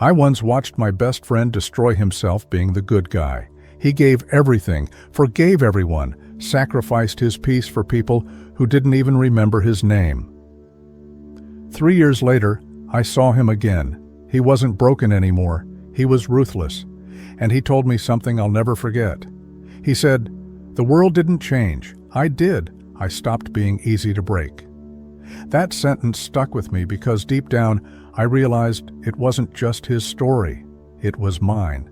I once watched my best friend destroy himself being the good guy. He gave everything, forgave everyone, sacrificed his peace for people who didn't even remember his name. 3 years later, I saw him again. He wasn't broken anymore. He was ruthless. And he told me something I'll never forget. He said, "The world didn't change. I did. I stopped being easy to break." That sentence stuck with me because deep down, I realized it wasn't just his story. It was mine.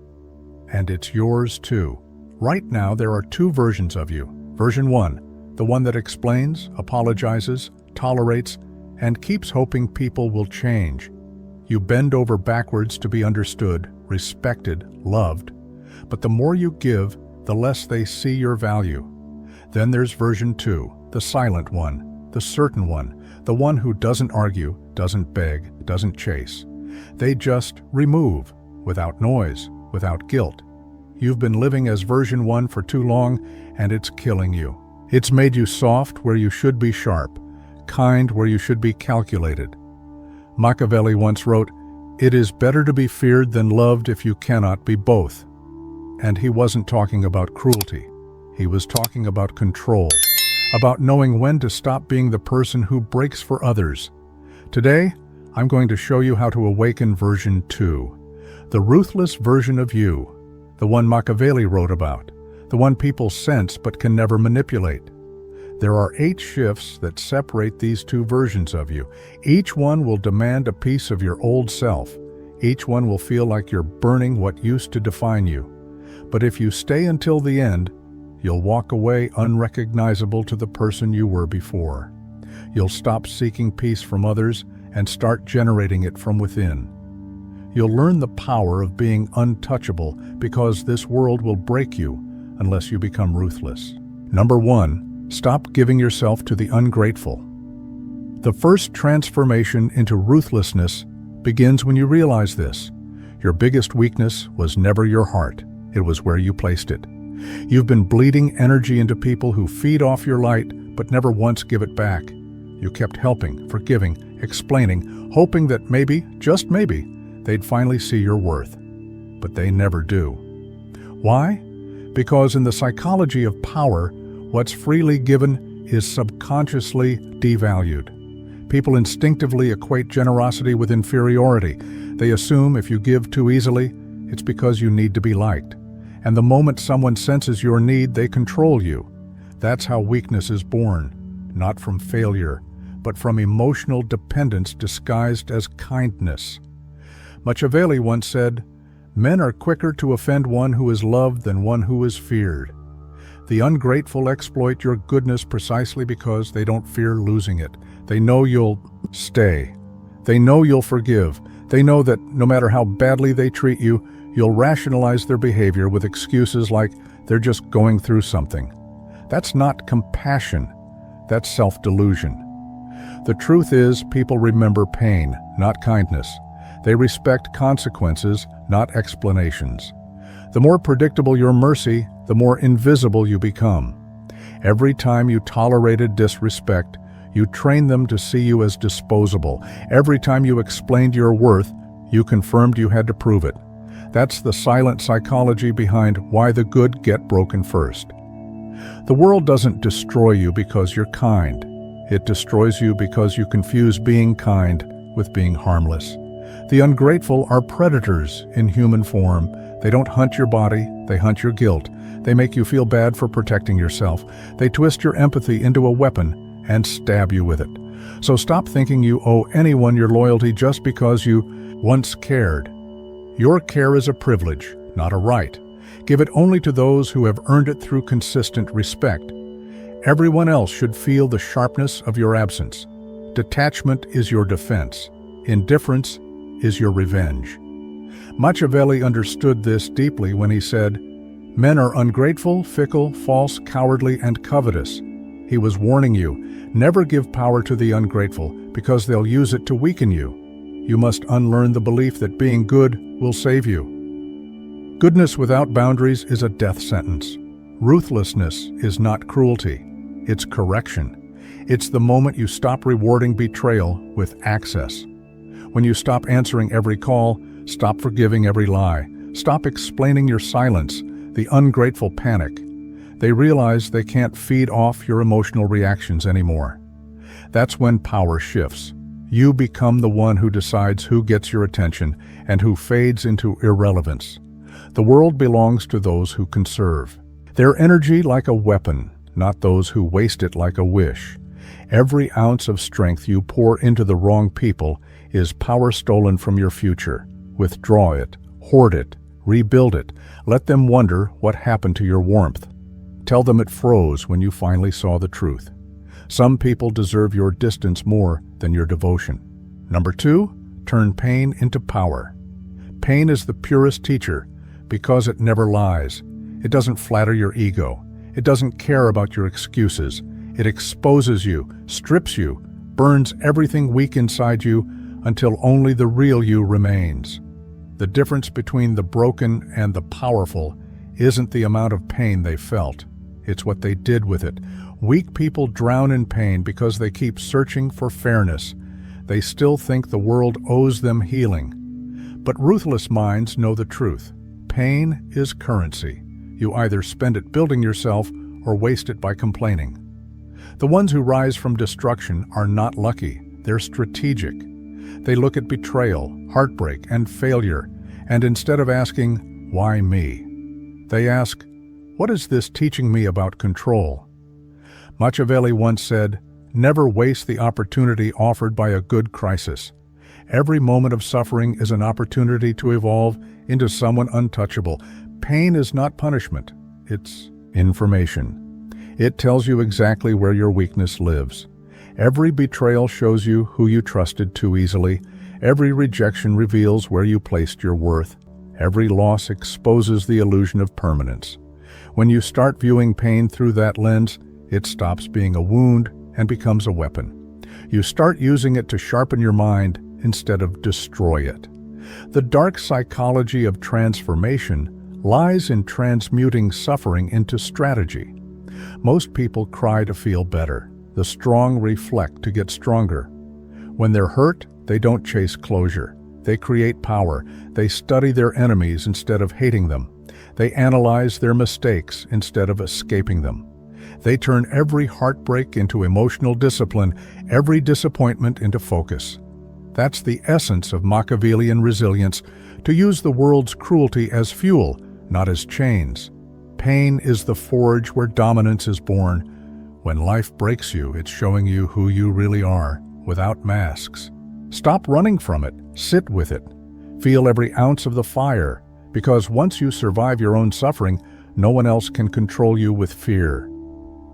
And it's yours too. Right now, there are two versions of you. Version 1, the one that explains, apologizes, tolerates, and keeps hoping people will change. You bend over backwards to be understood, respected, loved. But the more you give, the less they see your value. Then there's version 2, the silent one, the certain one, the one who doesn't argue, doesn't beg, doesn't chase. They just remove, without noise, without guilt. You've been living as version 1 for too long, and it's killing you. It's made you soft where you should be sharp, kind where you should be calculated. Machiavelli once wrote, "It is better to be feared than loved if you cannot be both." And he wasn't talking about cruelty. He was talking about control, about knowing when to stop being the person who breaks for others. Today, I'm going to show you how to awaken version 2, the ruthless version of you, the one Machiavelli wrote about, the one people sense but can never manipulate. There are 8 shifts that separate these two versions of you. Each one will demand a piece of your old self. Each one will feel like you're burning what used to define you. But if you stay until the end, you'll walk away unrecognizable to the person you were before. You'll stop seeking peace from others and start generating it from within. You'll learn the power of being untouchable because this world will break you unless you become ruthless. Number 1, stop giving yourself to the ungrateful. The first transformation into ruthlessness begins when you realize this. Your biggest weakness was never your heart. It was where you placed it. You've been bleeding energy into people who feed off your light but never once give it back. You kept helping, forgiving, explaining, hoping that maybe, just maybe, they'd finally see your worth. But they never do. Why? Because in the psychology of power, what's freely given is subconsciously devalued. People instinctively equate generosity with inferiority. They assume if you give too easily, it's because you need to be liked. And the moment someone senses your need, they control you. That's how weakness is born, not from failure, but from emotional dependence disguised as kindness. Machiavelli once said, "Men are quicker to offend one who is loved than one who is feared." The ungrateful exploit your goodness precisely because they don't fear losing it. They know you'll stay. They know you'll forgive. They know that no matter how badly they treat you, you'll rationalize their behavior with excuses like they're just going through something. That's not compassion. That's self-delusion. The truth is, people remember pain, not kindness. They respect consequences, not explanations. The more predictable your mercy, the more invisible you become. Every time you tolerated disrespect, you trained them to see you as disposable. Every time you explained your worth, you confirmed you had to prove it. That's the silent psychology behind why the good get broken first. The world doesn't destroy you because you're kind. It destroys you because you confuse being kind with being harmless. The ungrateful are predators in human form. They don't hunt your body, they hunt your guilt. They make you feel bad for protecting yourself. They twist your empathy into a weapon and stab you with it. So stop thinking you owe anyone your loyalty just because you once cared. Your care is a privilege, not a right. Give it only to those who have earned it through consistent respect. Everyone else should feel the sharpness of your absence. Detachment is your defense. Indifference is your revenge. Machiavelli understood this deeply when he said, "Men are ungrateful, fickle, false, cowardly, and covetous." He was warning you, never give power to the ungrateful because they'll use it to weaken you. You must unlearn the belief that being good will save you. Goodness without boundaries is a death sentence. Ruthlessness is not cruelty. It's correction. It's the moment you stop rewarding betrayal with access. When you stop answering every call, Stop forgiving every lie. Stop explaining your silence, the ungrateful panic. They realize they can't feed off your emotional reactions anymore. That's when power shifts. You become the one who decides who gets your attention and who fades into irrelevance. The world belongs to those who conserve their energy like a weapon, not those who waste it like a wish. Every ounce of strength you pour into the wrong people is power stolen from your future. Withdraw it, hoard it, rebuild it. Let them wonder what happened to your warmth. Tell them it froze when you finally saw the truth. Some people deserve your distance more than your devotion. Number 2, turn pain into power. Pain is the purest teacher because it never lies. It doesn't flatter your ego. It doesn't care about your excuses. It exposes you, strips you, burns everything weak inside you until only the real you remains. The difference between the broken and the powerful isn't the amount of pain they felt. It's what they did with it. Weak people drown in pain because they keep searching for fairness. They still think the world owes them healing. But ruthless minds know the truth. Pain is currency. You either spend it building yourself or waste it by complaining. The ones who rise from destruction are not lucky. They're strategic. They look at betrayal, heartbreak, and failure, and instead of asking, "Why me?" they ask, "What is this teaching me about control?" Machiavelli once said, "Never waste the opportunity offered by a good crisis. Every moment of suffering is an opportunity to evolve into someone untouchable." Pain is not punishment, it's information. It tells you exactly where your weakness lives. Every betrayal shows you who you trusted too easily. Every rejection reveals where you placed your worth. Every loss exposes the illusion of permanence. When you start viewing pain through that lens, it stops being a wound and becomes a weapon. You start using it to sharpen your mind instead of destroy it. The dark psychology of transformation lies in transmuting suffering into strategy. Most people cry to feel better. The strong reflect to get stronger. When they're hurt, they don't chase closure. They create power. They study their enemies instead of hating them. They analyze their mistakes instead of escaping them. They turn every heartbreak into emotional discipline, every disappointment into focus. That's the essence of Machiavellian resilience, to use the world's cruelty as fuel, not as chains. Pain is the forge where dominance is born. When life breaks you, it's showing you who you really are, without masks. Stop running from it. Sit with it. Feel every ounce of the fire, because once you survive your own suffering, no one else can control you with fear.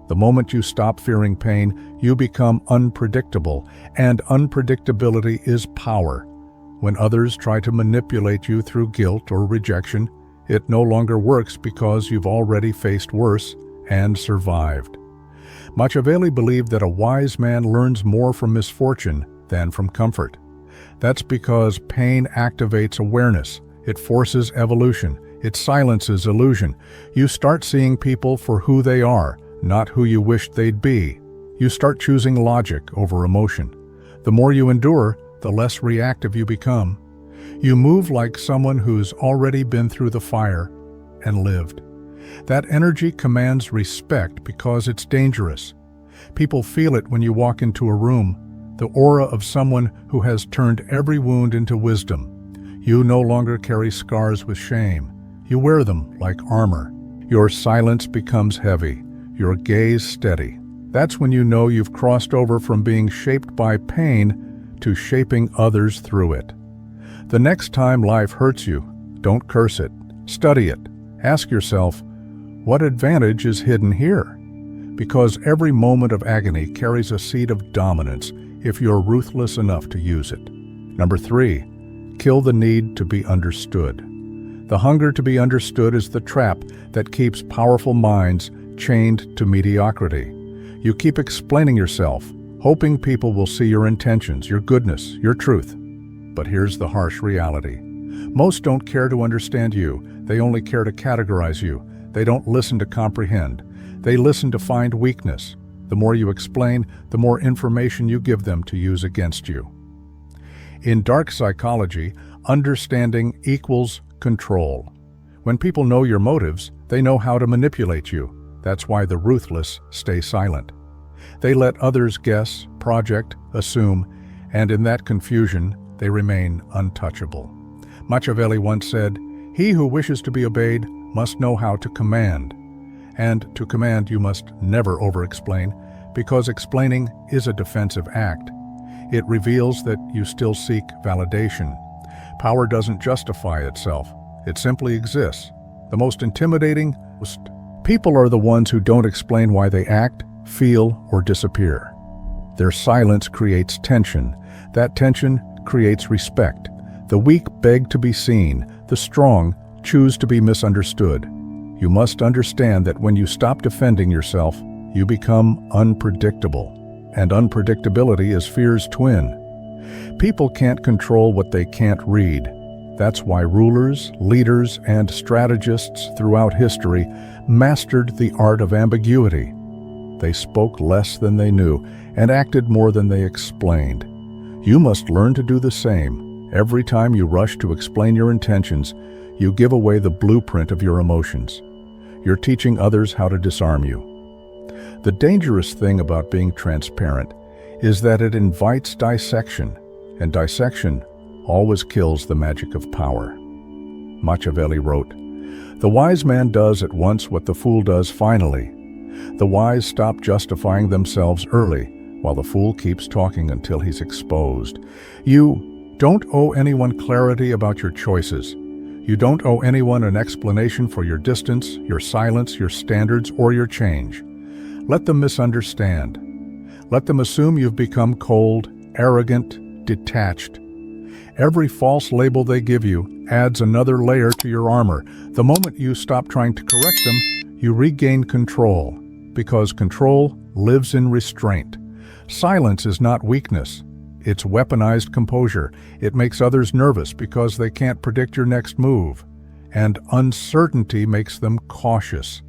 The moment you stop fearing pain, you become unpredictable, and unpredictability is power. When others try to manipulate you through guilt or rejection, it no longer works because you've already faced worse and survived. Machiavelli believed that a wise man learns more from misfortune than from comfort. That's because pain activates awareness. It forces evolution. It silences illusion. You start seeing people for who they are, not who you wished they'd be. You start choosing logic over emotion. The more you endure, the less reactive you become. You move like someone who's already been through the fire and lived. That energy commands respect because it's dangerous. People feel it when you walk into a room, the aura of someone who has turned every wound into wisdom. You no longer carry scars with shame. You wear them like armor. Your silence becomes heavy, your gaze steady. That's when you know you've crossed over from being shaped by pain to shaping others through it. The next time life hurts you, don't curse it. Study it. Ask yourself, what advantage is hidden here? Because every moment of agony carries a seed of dominance if you're ruthless enough to use it. Number 3, kill the need to be understood. The hunger to be understood is the trap that keeps powerful minds chained to mediocrity. You keep explaining yourself, hoping people will see your intentions, your goodness, your truth. But here's the harsh reality. Most don't care to understand you. They only care to categorize you. They don't listen to comprehend. They listen to find weakness. The more you explain, the more information you give them to use against you. In dark psychology, Understanding equals control. When people know your motives, they know how to manipulate you. That's why the ruthless stay silent. They let others guess, project, assume, and in that confusion, they remain untouchable. Machiavelli once said, "He who wishes to be obeyed must know how to command." And to command, you must never over-explain, because explaining is a defensive act. It reveals that you still seek validation. Power doesn't justify itself. It simply exists. The most intimidating people are the ones who don't explain why they act, feel, or disappear. Their silence creates tension. That tension creates respect. The weak beg to be seen. The strong choose to be misunderstood. You must understand that when you stop defending yourself, you become unpredictable. And unpredictability is fear's twin. People can't control what they can't read. That's why rulers, leaders, and strategists throughout history mastered the art of ambiguity. They spoke less than they knew and acted more than they explained. You must learn to do the same. Every time you rush to explain your intentions, you give away the blueprint of your emotions. You're teaching others how to disarm you. The dangerous thing about being transparent is that it invites dissection, and dissection always kills the magic of power. Machiavelli wrote, "The wise man does at once what the fool does finally. The wise stop justifying themselves early, while the fool keeps talking until he's exposed." You don't owe anyone clarity about your choices. You don't owe anyone an explanation for your distance, your silence, your standards, or your change. Let them misunderstand. Let them assume you've become cold, arrogant, detached. Every false label they give you adds another layer to your armor. The moment you stop trying to correct them, you regain control, because control lives in restraint. Silence is not weakness. It's weaponized composure. It makes others nervous because they can't predict your next move. And uncertainty makes them cautious.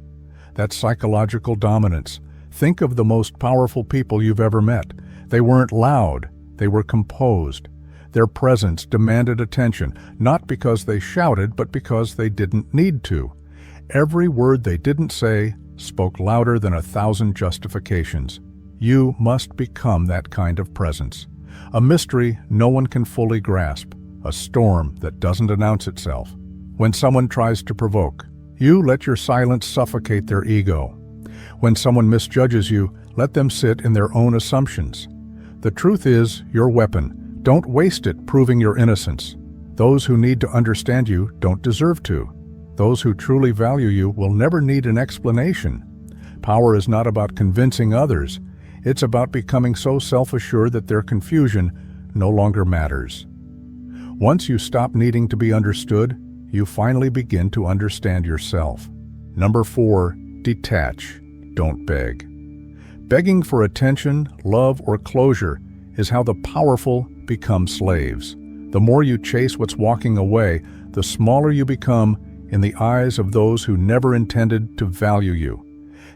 That's psychological dominance. Think of the most powerful people you've ever met. They weren't loud. They were composed. Their presence demanded attention, not because they shouted, but because they didn't need to. Every word they didn't say spoke louder than 1,000 justifications. You must become that kind of presence. A mystery no one can fully grasp, a storm that doesn't announce itself. When someone tries to provoke, you let your silence suffocate their ego. When someone misjudges you, let them sit in their own assumptions. The truth is your weapon. Don't waste it proving your innocence. Those who need to understand you don't deserve to. Those who truly value you will never need an explanation. Power is not about convincing others. It's about becoming so self-assured that their confusion no longer matters. Once you stop needing to be understood, you finally begin to understand yourself. Number 4, detach. Don't beg. Begging for attention, love, or closure is how the powerful become slaves. The more you chase what's walking away, the smaller you become in the eyes of those who never intended to value you.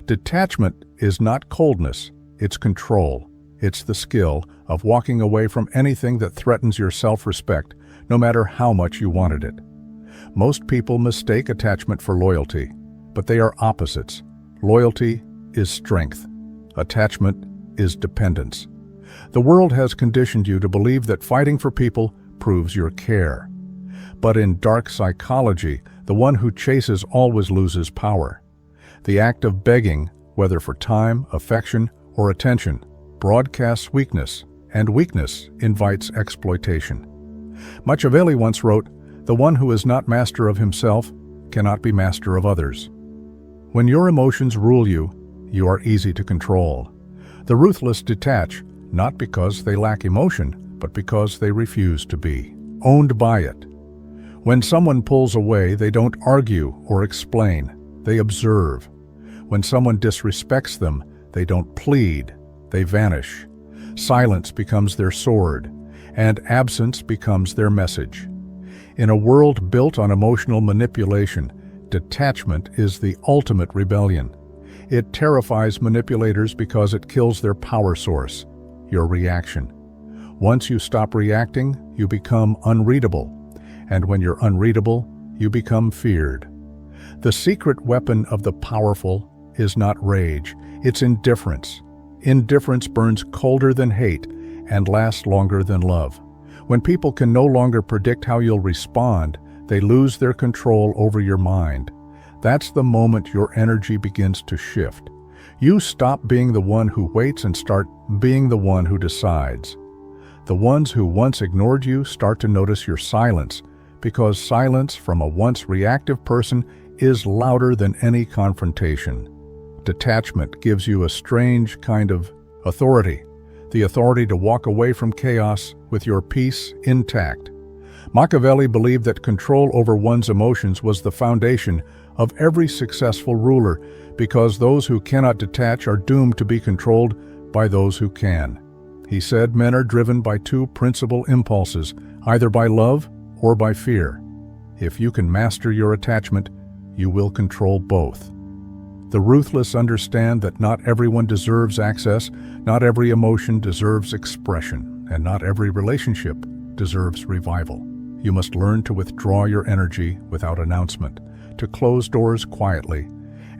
Detachment is not coldness, it's control. It's the skill of walking away from anything that threatens your self-respect, no matter how much you wanted it. Most people mistake attachment for loyalty, but they are opposites. Loyalty is strength. Attachment is dependence. The world has conditioned you to believe that fighting for people proves your care. But in dark psychology, the one who chases always loses power. The act of begging, whether for time, affection, or attention, broadcasts weakness, and weakness invites exploitation. Machiavelli once wrote, "The one who is not master of himself cannot be master of others." When your emotions rule you, you are easy to control. The ruthless detach, not because they lack emotion, but because they refuse to be owned by it. When someone pulls away, they don't argue or explain, they observe. When someone disrespects them, they don't plead, they vanish. Silence becomes their sword, and absence becomes their message. In a world built on emotional manipulation, detachment is the ultimate rebellion. It terrifies manipulators because it kills their power source, your reaction. Once you stop reacting, you become unreadable. And when you're unreadable, you become feared. The secret weapon of the powerful is not rage, it's indifference. Indifference burns colder than hate and lasts longer than love. When people can no longer predict how you'll respond, they lose their control over your mind. That's the moment your energy begins to shift. You stop being the one who waits and start being the one who decides. The ones who once ignored you start to notice your silence, because silence from a once reactive person is louder than any confrontation. Detachment gives you a strange kind of authority, the authority to walk away from chaos with your peace intact. Machiavelli believed that control over one's emotions was the foundation of every successful ruler, because those who cannot detach are doomed to be controlled by those who can. He said men are driven by two principal impulses, either by love or by fear. If you can master your attachment, you will control both. The ruthless understand that not everyone deserves access, not every emotion deserves expression, and not every relationship deserves revival. You must learn to withdraw your energy without announcement, to close doors quietly,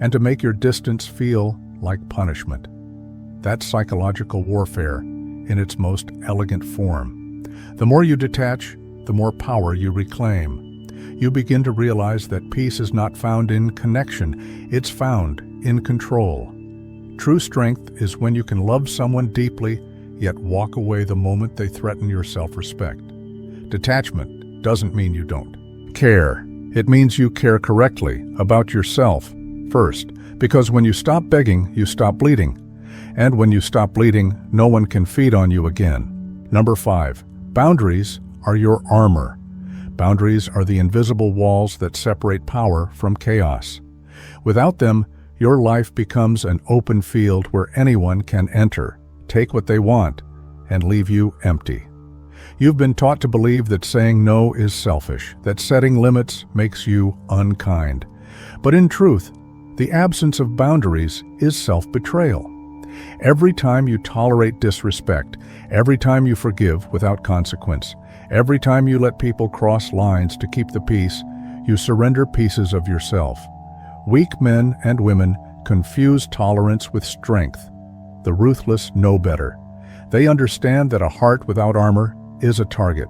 and to make your distance feel like punishment. That's psychological warfare in its most elegant form. The more you detach, the more power you reclaim. You begin to realize that peace is not found in connection, it's found in control. True strength is when you can love someone deeply, yet walk away the moment they threaten your self-respect. Detachment doesn't mean you don't care. It means you care correctly about yourself first, because when you stop begging, you stop bleeding. And when you stop bleeding, no one can feed on you again. Number 5. Boundaries are your armor. Boundaries are the invisible walls that separate power from chaos. Without them, your life becomes an open field where anyone can enter, take what they want, and leave you empty. You've been taught to believe that saying no is selfish, that setting limits makes you unkind. But in truth, the absence of boundaries is self-betrayal. Every time you tolerate disrespect, every time you forgive without consequence, every time you let people cross lines to keep the peace, you surrender pieces of yourself. Weak men and women confuse tolerance with strength. The ruthless know better. They understand that a heart without armor is a target.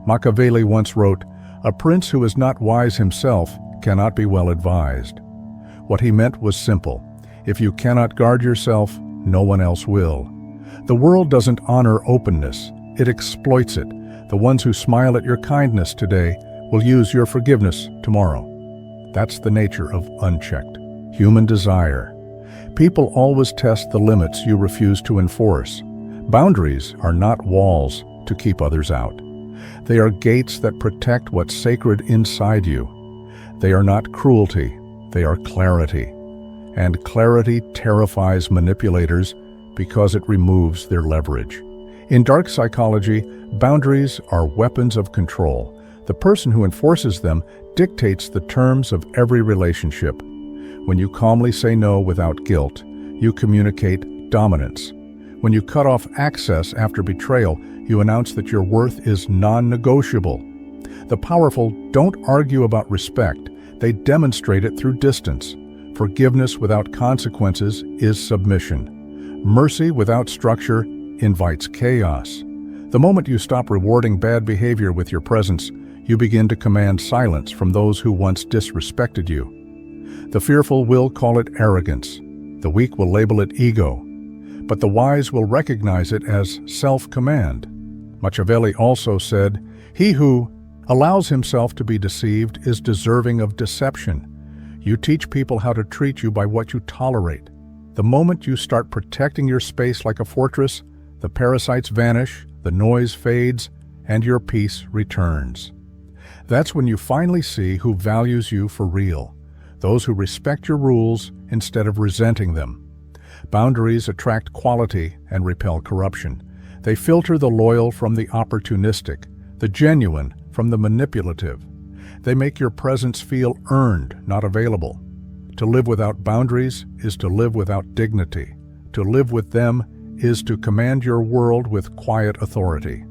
Machiavelli once wrote, "A prince who is not wise himself cannot be well advised." What he meant was simple. If you cannot guard yourself, no one else will. The world doesn't honor openness, it exploits it. The ones who smile at your kindness today will use your forgiveness tomorrow. That's the nature of unchecked human desire. People always test the limits you refuse to enforce. Boundaries are not walls to keep others out. They are gates that protect what's sacred inside you. They are not cruelty, they are clarity. And clarity terrifies manipulators because it removes their leverage. In dark psychology, boundaries are weapons of control. The person who enforces them dictates the terms of every relationship. When you calmly say no without guilt, you communicate dominance. When you cut off access after betrayal, you announce that your worth is non-negotiable. The powerful don't argue about respect, they demonstrate it through distance. Forgiveness without consequences is submission. Mercy without structure invites chaos. The moment you stop rewarding bad behavior with your presence, you begin to command silence from those who once disrespected you. The fearful will call it arrogance. The weak will label it ego. But the wise will recognize it as self-command. Machiavelli also said, "He who allows himself to be deceived is deserving of deception." You teach people how to treat you by what you tolerate. The moment you start protecting your space like a fortress, the parasites vanish, the noise fades, and your peace returns. That's when you finally see who values you for real, those who respect your rules instead of resenting them. Boundaries attract quality and repel corruption. They filter the loyal from the opportunistic, the genuine from the manipulative. They make your presence feel earned, not available. To live without boundaries is to live without dignity. To live with them is to command your world with quiet authority.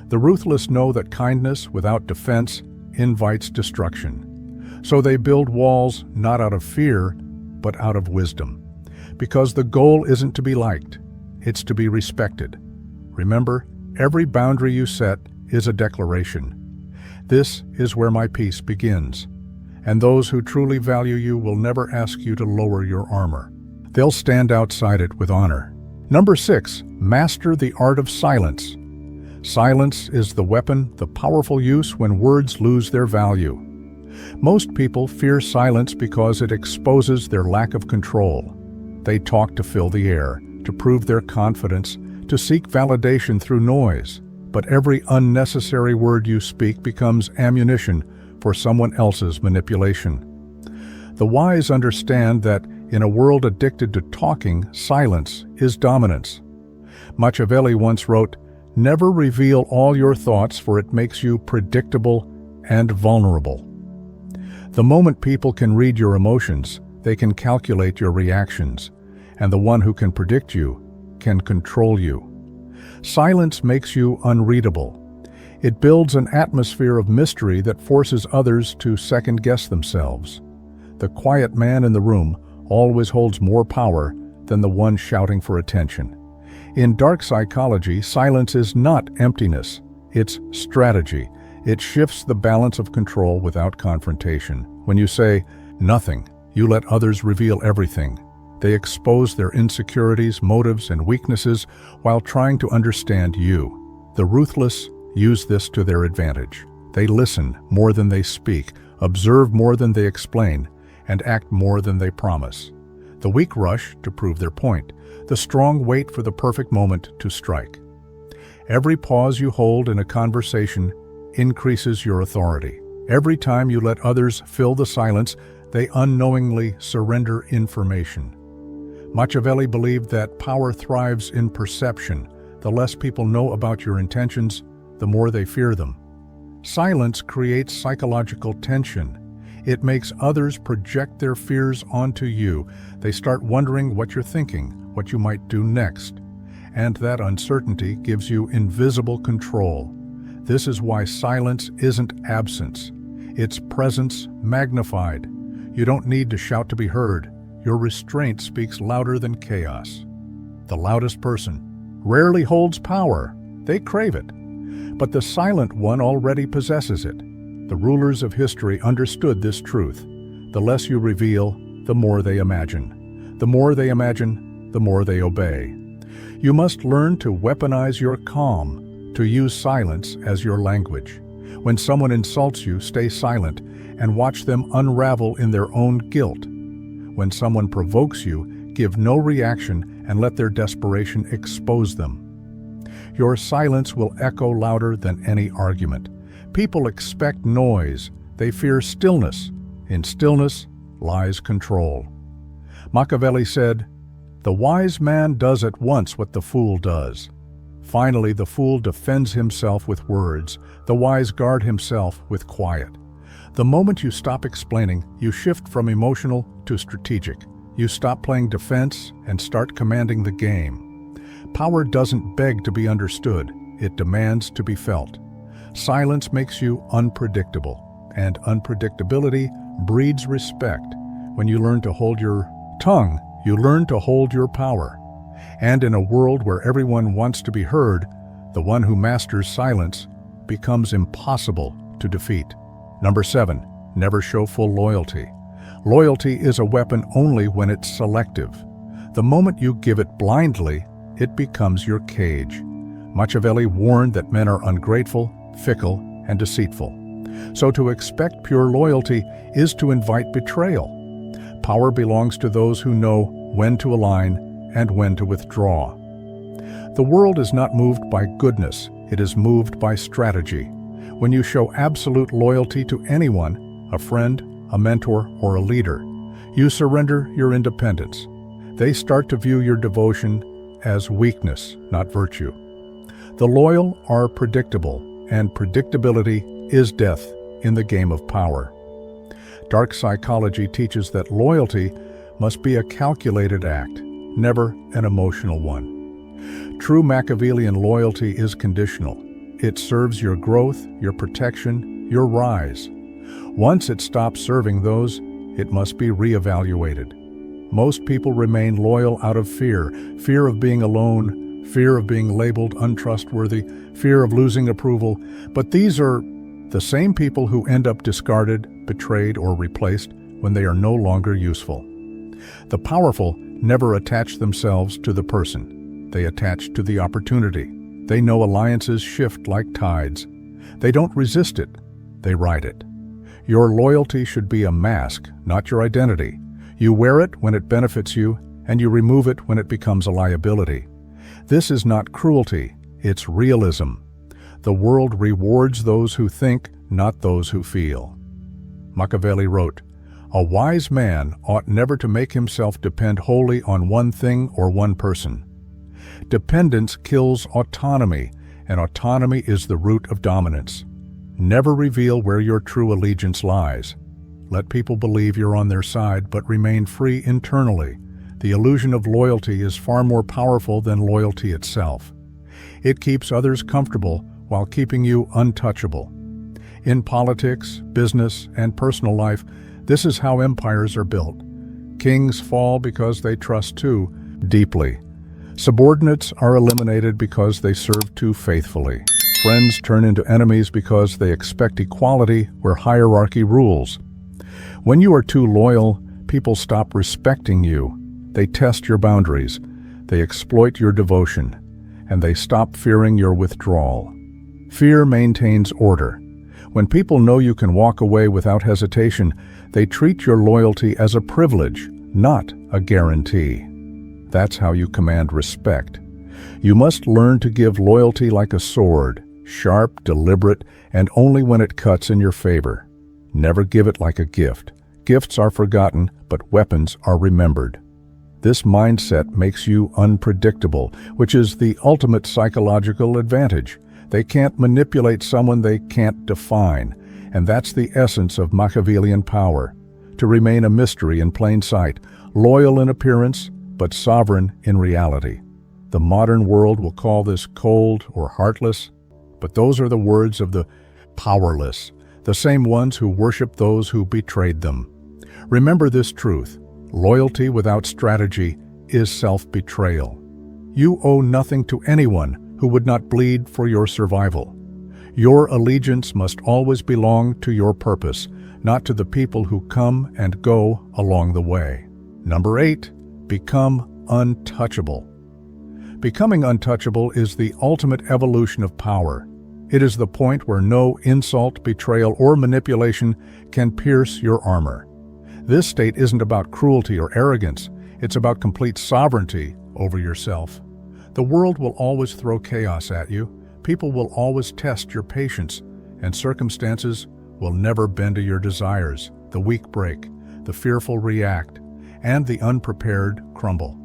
The ruthless know that kindness without defense invites destruction. So they build walls not out of fear, but out of wisdom. Because the goal isn't to be liked, it's to be respected. Remember, every boundary you set is a declaration. This is where my peace begins. And those who truly value you will never ask you to lower your armor. They'll stand outside it with honor. Number 6, master the art of silence. Silence is the weapon, the powerful use when words lose their value. Most people fear silence because it exposes their lack of control. They talk to fill the air, to prove their confidence, to seek validation through noise. But every unnecessary word you speak becomes ammunition for someone else's manipulation. The wise understand that in a world addicted to talking, silence is dominance. Machiavelli once wrote, "Never reveal all your thoughts, for it makes you predictable and vulnerable." The moment people can read your emotions, they can calculate your reactions, and the one who can predict you can control you. Silence makes you unreadable. It builds an atmosphere of mystery that forces others to second-guess themselves. The quiet man in the room always holds more power than the one shouting for attention. In dark psychology, silence is not emptiness, it's strategy. It shifts the balance of control without confrontation. When you say nothing, you let others reveal everything. They expose their insecurities, motives, and weaknesses while trying to understand you. The ruthless use this to their advantage. They listen more than they speak, observe more than they explain, and act more than they promise. The weak rush to prove their point. The strong wait for the perfect moment to strike. Every pause you hold in a conversation increases your authority. Every time you let others fill the silence, they unknowingly surrender information. Machiavelli believed that power thrives in perception. The less people know about your intentions, the more they fear them. Silence creates psychological tension. It makes others project their fears onto you. They start wondering what you're thinking, what you might do next. And that uncertainty gives you invisible control. This is why silence isn't absence. It's presence magnified. You don't need to shout to be heard. Your restraint speaks louder than chaos. The loudest person rarely holds power. They crave it. But the silent one already possesses it. The rulers of history understood this truth. The less you reveal, the more they imagine. The more they imagine, the more they obey. You must learn to weaponize your calm, to use silence as your language. When someone insults you, stay silent and watch them unravel in their own guilt. When someone provokes you, give no reaction and let their desperation expose them. Your silence will echo louder than any argument. People expect noise. They fear stillness. In stillness lies control. Machiavelli said, "The wise man does at once what the fool does." Finally, the fool defends himself with words. The wise guard himself with quiet. The moment you stop explaining, you shift from emotional to strategic. You stop playing defense and start commanding the game. Power doesn't beg to be understood. It demands to be felt. Silence makes you unpredictable, and unpredictability breeds respect. When you learn to hold your tongue, you learn to hold your power. And in a world where everyone wants to be heard, the one who masters silence becomes impossible to defeat. Number 7, never show full loyalty. Loyalty is a weapon only when it's selective. The moment you give it blindly, it becomes your cage. Machiavelli warned that men are ungrateful, fickle, and deceitful. So to expect pure loyalty is to invite betrayal. Power belongs to those who know when to align and when to withdraw. The world is not moved by goodness, it is moved by strategy. When you show absolute loyalty to anyone, a friend, a mentor, or a leader, you surrender your independence. They start to view your devotion as weakness, not virtue. The loyal are predictable, and predictability is death in the game of power. Dark psychology teaches that loyalty must be a calculated act, never an emotional one. True Machiavellian loyalty is conditional. It serves your growth, your protection, your rise. Once it stops serving those, it must be reevaluated. Most people remain loyal out of fear of being alone, fear of being labeled untrustworthy, fear of losing approval. But these are the same people who end up discarded, betrayed, or replaced when they are no longer useful. The powerful never attach themselves to the person. They attach to the opportunity. They know alliances shift like tides. They don't resist it, they ride it. Your loyalty should be a mask, not your identity. You wear it when it benefits you, and you remove it when it becomes a liability. This is not cruelty, it's realism. The world rewards those who think, not those who feel. Machiavelli wrote, "A wise man ought never to make himself depend wholly on one thing or one person. Dependence kills autonomy, and autonomy is the root of dominance. Never reveal where your true allegiance lies. Let people believe you're on their side, but remain free internally. The illusion of loyalty is far more powerful than loyalty itself. It keeps others comfortable while keeping you untouchable. In politics, business, and personal life, this is how empires are built. Kings fall because they trust too deeply. Subordinates are eliminated because they serve too faithfully. Friends turn into enemies because they expect equality where hierarchy rules. When you are too loyal, people stop respecting you. They test your boundaries. They exploit your devotion. And they stop fearing your withdrawal. Fear maintains order. When people know you can walk away without hesitation, they treat your loyalty as a privilege, not a guarantee. That's how you command respect. You must learn to give loyalty like a sword, sharp, deliberate, and only when it cuts in your favor. Never give it like a gift. Gifts are forgotten, but weapons are remembered. This mindset makes you unpredictable, which is the ultimate psychological advantage. They can't manipulate someone they can't define, and that's the essence of Machiavellian power. To remain a mystery in plain sight, loyal in appearance, but sovereign in reality. The modern world will call this cold or heartless, but those are the words of the powerless, the same ones who worship those who betrayed them. Remember this truth: loyalty without strategy is self-betrayal. You owe nothing to anyone who would not bleed for your survival. Your allegiance must always belong to your purpose, not to the people who come and go along the way. Number 8, become untouchable. Becoming untouchable is the ultimate evolution of power. It is the point where no insult, betrayal, or manipulation can pierce your armor. This state isn't about cruelty or arrogance. It's about complete sovereignty over yourself. The world will always throw chaos at you. People will always test your patience, and circumstances will never bend to your desires. The weak break, the fearful react, and the unprepared crumble.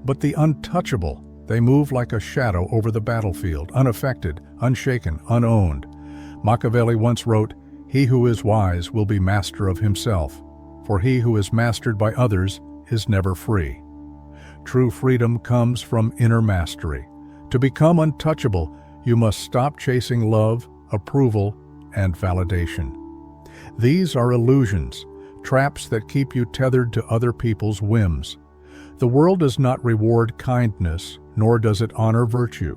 But the untouchable, they move like a shadow over the battlefield, unaffected, unshaken, unowned. Machiavelli once wrote, "He who is wise will be master of himself, for he who is mastered by others is never free." True freedom comes from inner mastery. To become untouchable, you must stop chasing love, approval, and validation. These are illusions, traps that keep you tethered to other people's whims. The world does not reward kindness, nor does it honor virtue.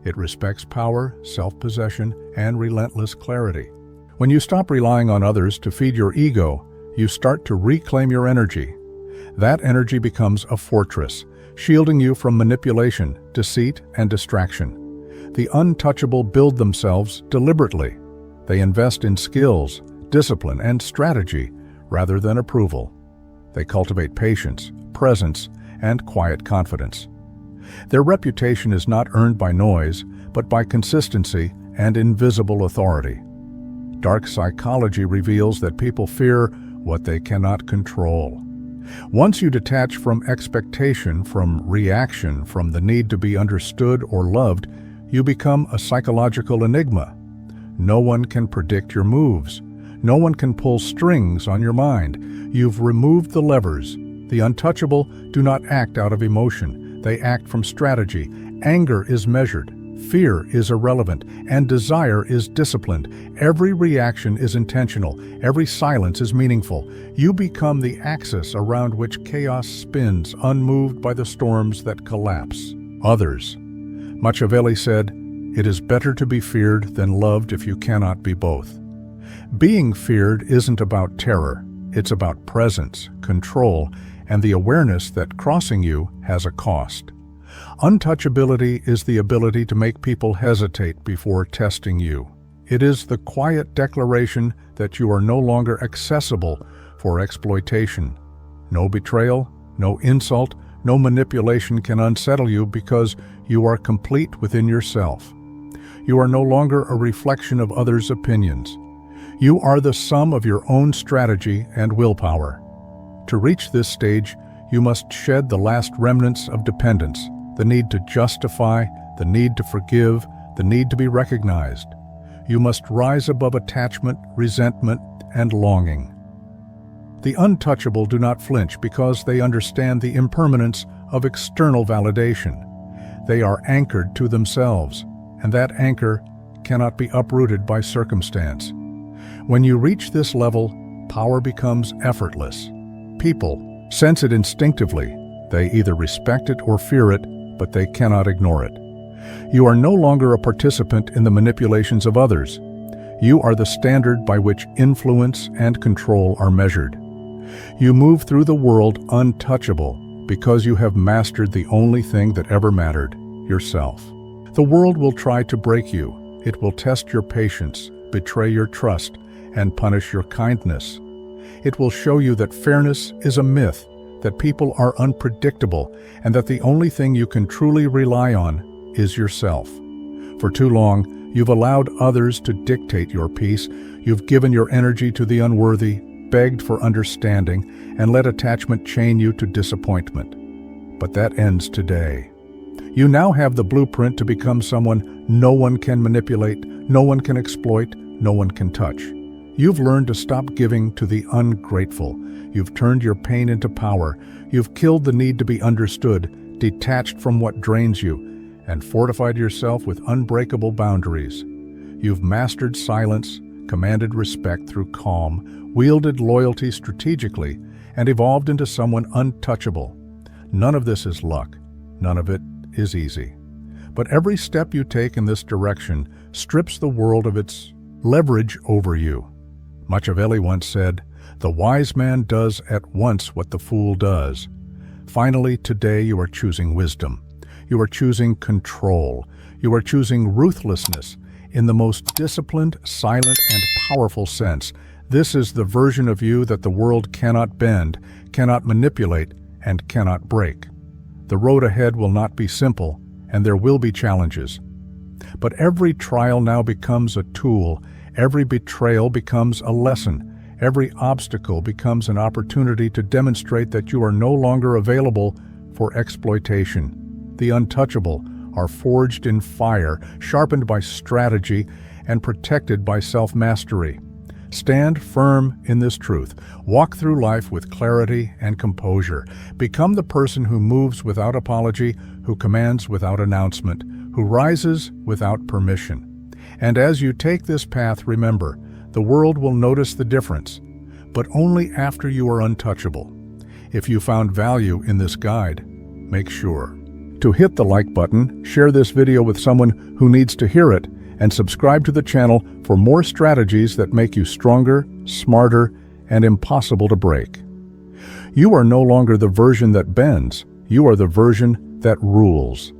It respects power, self-possession, and relentless clarity. When you stop relying on others to feed your ego, you start to reclaim your energy. That energy becomes a fortress, shielding you from manipulation, deceit, and distraction. The untouchable build themselves deliberately. They invest in skills, discipline, and strategy rather than approval. They cultivate patience, presence, and quiet confidence. Their reputation is not earned by noise, but by consistency and invisible authority. Dark psychology reveals that people fear what they cannot control. Once you detach from expectation, from reaction, from the need to be understood or loved, you become a psychological enigma. No one can predict your moves. No one can pull strings on your mind. You've removed the levers. The untouchable do not act out of emotion. They act from strategy. Anger is measured. Fear is irrelevant, and desire is disciplined. Every reaction is intentional. Every silence is meaningful. You become the axis around which chaos spins, unmoved by the storms that collapse others. Machiavelli said, "It is better to be feared than loved if you cannot be both." Being feared isn't about terror. It's about presence, control, and the awareness that crossing you has a cost. Untouchability is the ability to make people hesitate before testing you. It is the quiet declaration that you are no longer accessible for exploitation. No betrayal, no insult, no manipulation can unsettle you because you are complete within yourself. You are no longer a reflection of others' opinions. You are the sum of your own strategy and willpower. To reach this stage, you must shed the last remnants of dependence, the need to justify, the need to forgive, the need to be recognized. You must rise above attachment, resentment, and longing. The untouchable do not flinch because they understand the impermanence of external validation. They are anchored to themselves, and that anchor cannot be uprooted by circumstance. When you reach this level, power becomes effortless. People sense it instinctively. They either respect it or fear it, but they cannot ignore it. You are no longer a participant in the manipulations of others. You are the standard by which influence and control are measured. You move through the world untouchable because you have mastered the only thing that ever mattered, yourself. The world will try to break you. It will test your patience, betray your trust, and punish your kindness. It will show you that fairness is a myth, that people are unpredictable, and that the only thing you can truly rely on is yourself. For too long, you've allowed others to dictate your peace. You've given your energy to the unworthy, begged for understanding, and let attachment chain you to disappointment. But that ends today. You now have the blueprint to become someone no one can manipulate, no one can exploit, no one can touch. You've learned to stop giving to the ungrateful. You've turned your pain into power. You've killed the need to be understood, detached from what drains you, and fortified yourself with unbreakable boundaries. You've mastered silence, commanded respect through calm, wielded loyalty strategically, and evolved into someone untouchable. None of this is luck. None of it is easy. But every step you take in this direction strips the world of its leverage over you. Machiavelli once said, "The wise man does at once what the fool does." Finally, today you are choosing wisdom. You are choosing control. You are choosing ruthlessness in the most disciplined, silent, and powerful sense. This is the version of you that the world cannot bend, cannot manipulate, and cannot break. The road ahead will not be simple, and there will be challenges. But every trial now becomes a tool. Every betrayal becomes a lesson. Every obstacle becomes an opportunity to demonstrate that you are no longer available for exploitation. The untouchable are forged in fire, sharpened by strategy, and protected by self-mastery. Stand firm in this truth. Walk through life with clarity and composure. Become the person who moves without apology, who commands without announcement, who rises without permission. And as you take this path, remember, the world will notice the difference, but only after you are untouchable. If you found value in this guide, make sure to hit the like button, share this video with someone who needs to hear it, and subscribe to the channel for more strategies that make you stronger, smarter, and impossible to break. You are no longer the version that bends. You are the version that rules.